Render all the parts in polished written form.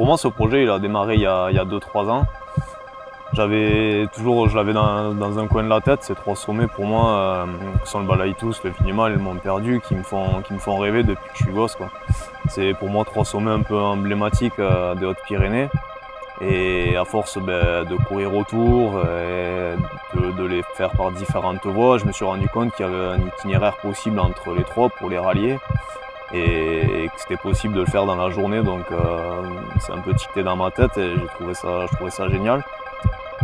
Pour moi, ce projet il a démarré il y a 2-3 ans. Je l'avais dans un coin de la tête, ces 3 sommets pour moi, qui sont le Balaïtous, le Vignemale et le Mont Perdu, qui me font rêver depuis que je suis gosse, quoi. C'est pour moi 3 sommets un peu emblématiques des Hautes-Pyrénées. Et à force de courir autour et de les faire par différentes voies, je me suis rendu compte qu'il y avait un itinéraire possible entre les 3 pour les rallier et que c'était possible de le faire dans la journée. Donc c'est un peu tiqué dans ma tête et je trouvais ça génial.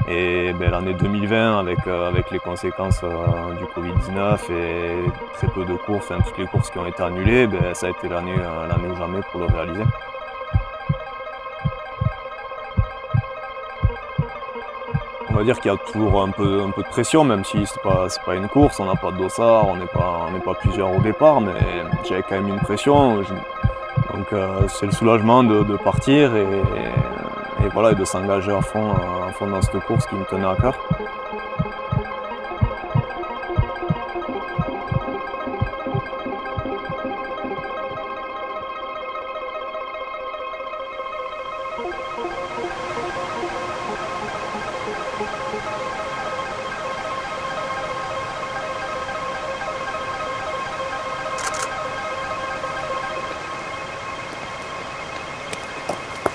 Et l'année 2020, avec les conséquences du Covid-19 et très peu de courses, toutes les courses qui ont été annulées, ça a été l'année ou jamais pour le réaliser. On va dire qu'il y a toujours un peu de pression, même si c'est pas une course, on n'a pas de dossard, on n'est pas plusieurs au départ, mais j'avais quand même une pression. Donc c'est le soulagement de partir et voilà, et de s'engager à fond dans cette course qui me tenait à cœur.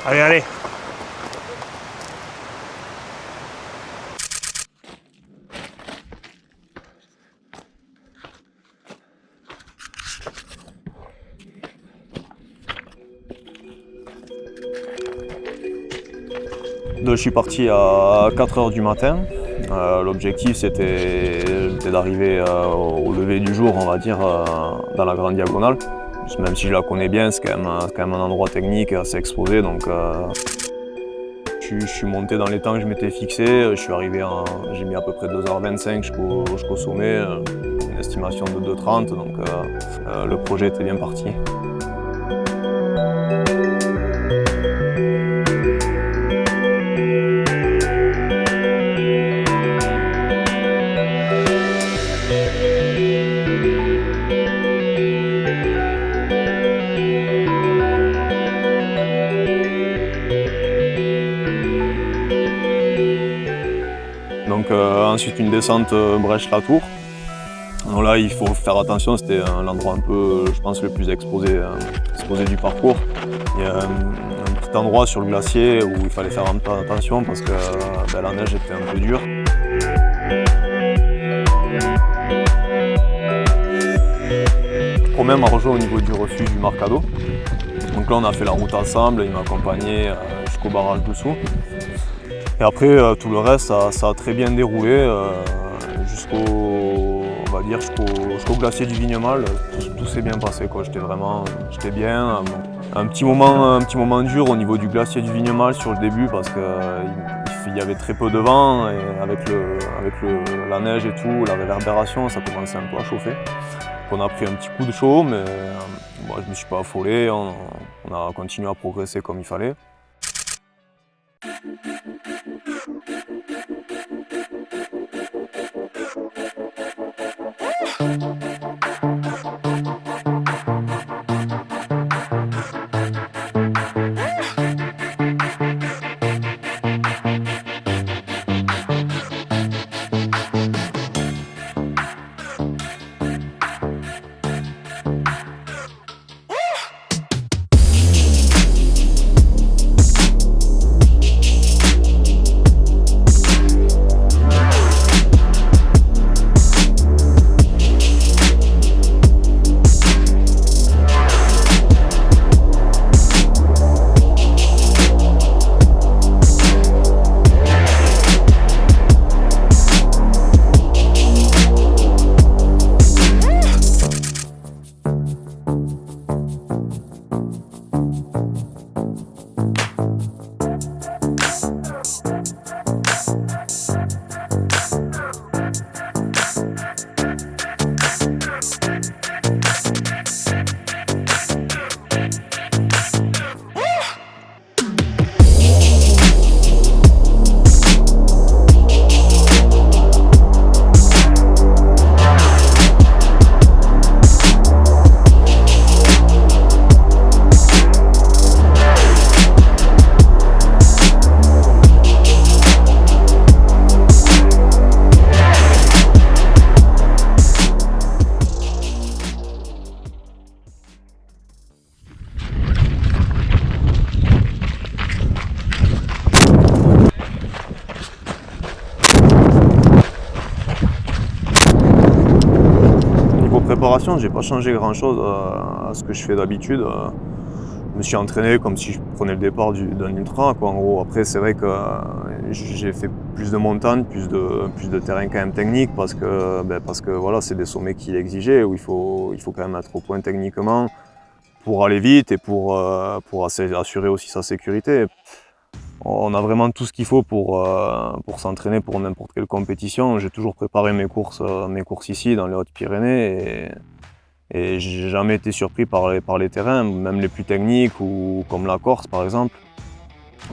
Allez, allez. Je suis parti à 4 h du matin. L'objectif c'était d'arriver au lever du jour, on va dire, dans la Grande Diagonale. Même si je la connais bien, c'est quand même un endroit technique assez exposé. Donc je suis monté dans les temps que je m'étais fixé. J'ai mis à peu près 2h25 jusqu'au sommet, une estimation de 2h30. Donc le projet était bien parti. Donc ensuite une descente Brèche-la-Tour. Donc là il faut faire attention, c'était l'endroit un peu, je pense, le plus exposé du parcours. Il y a un petit endroit sur le glacier où il fallait faire un peu attention parce que la neige était un peu dure. Romain m'a rejoint au niveau du refuge du Marcado. Donc là on a fait la route ensemble, il m'a accompagné jusqu'au barrage dessous. Et après tout le reste ça a très bien déroulé jusqu'au glacier du Vignemale. Tout s'est bien passé, quoi. J'étais bien. Un petit moment dur au niveau du glacier du Vignemale sur le début parce qu'il y avait très peu de vent et avec la neige et tout, la réverbération, ça commençait un peu à chauffer. Donc on a pris un petit coup de chaud, mais moi je me suis pas affolé, on a continué à progresser comme il fallait. préparation, j'ai pas changé grand-chose à ce que je fais d'habitude. Je me suis entraîné comme si je prenais le départ d'un ultra, quoi, en gros. Après, c'est vrai que j'ai fait plus de montagnes, plus de terrain quand même technique, parce que voilà, c'est des sommets qui l'exigeaient, où il faut quand même être au point techniquement pour aller vite et pour assurer aussi sa sécurité. On a vraiment tout ce qu'il faut pour s'entraîner pour n'importe quelle compétition. J'ai toujours préparé mes courses ici, dans les Hautes-Pyrénées, et j'ai jamais été surpris par les terrains, même les plus techniques, ou comme la Corse par exemple.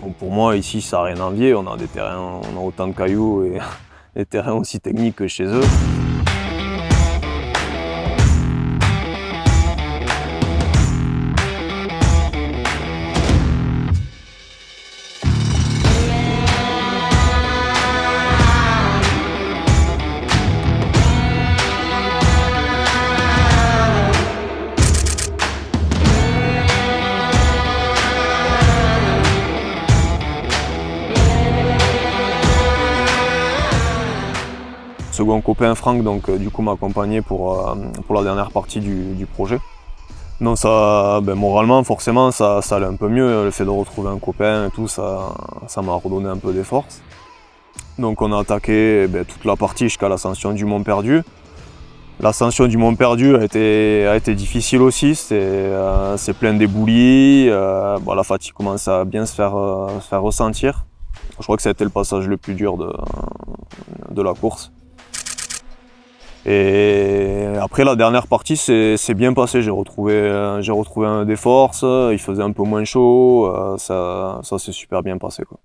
Donc pour moi, ici, ça n'a rien à envier. On a des terrains, on a autant de cailloux et des terrains aussi techniques que chez eux. Second copain Franck donc du coup m'a accompagné pour la dernière partie du projet. Donc ça, moralement forcément ça allait un peu mieux, le fait de retrouver un copain et tout, ça m'a redonné un peu des forces. Donc on a attaqué toute la partie jusqu'à l'ascension du Mont Perdu. L'ascension du Mont Perdu a été difficile aussi, c'est plein d'éboulis, la fatigue commence à bien se faire ressentir. Je crois que ça a été le passage le plus dur de la course. Et après la dernière partie c'est bien passé, j'ai retrouvé des forces, il faisait un peu moins chaud, ça s'est super bien passé, quoi.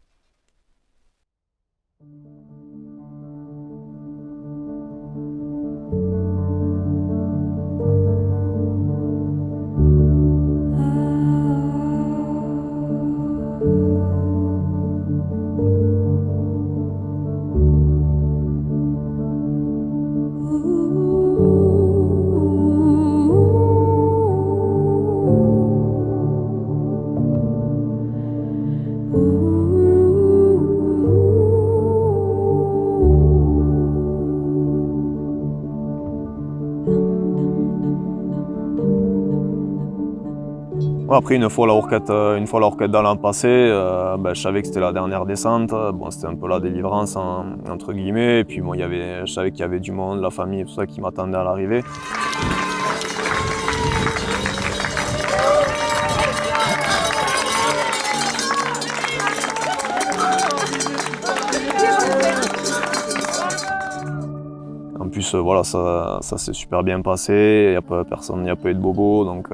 Ouais, après une fois la Rourkette dans l'an passé, je savais que c'était la dernière descente. Bon, c'était un peu la délivrance entre guillemets. Et puis bon, je savais qu'il y avait du monde, la famille et tout ça qui m'attendait à l'arrivée. En plus, voilà, ça s'est super bien passé, il n'y a pas personne, il n'y a pas eu de bobo, donc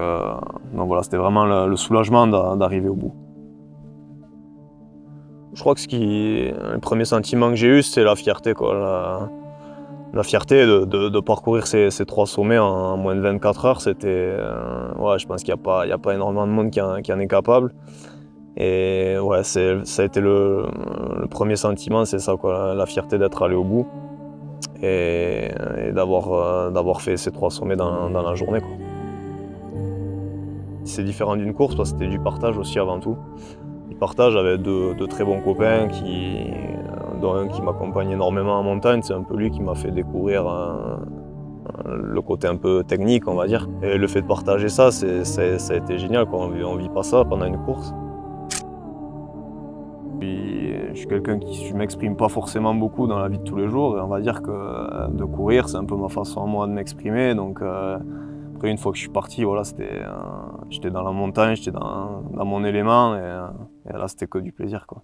voilà, c'était vraiment le soulagement d'arriver au bout. Je crois que le premier sentiment que j'ai eu, c'est la fierté, quoi. La fierté de parcourir ces 3 sommets en moins de 24 heures, ouais, je pense qu'il n'y a pas énormément de monde qui en est capable. Et ouais, ça a été le premier sentiment, c'est ça, quoi, la fierté d'être allé au bout. Et d'avoir fait ces 3 sommets dans la journée, quoi. C'est différent d'une course parce que c'était du partage aussi avant tout. Du partage avec de très bons copains dont un qui m'accompagne énormément en montagne. C'est un peu lui qui m'a fait découvrir le côté un peu technique, on va dire. Et le fait de partager ça a été génial, quoi. On vit pas ça pendant une course. Je suis quelqu'un je m'exprime pas forcément beaucoup dans la vie de tous les jours, et on va dire que de courir, c'est un peu ma façon à moi de m'exprimer. Donc après, une fois que je suis parti, voilà, j'étais dans la montagne, j'étais dans mon élément, et là c'était que du plaisir, quoi.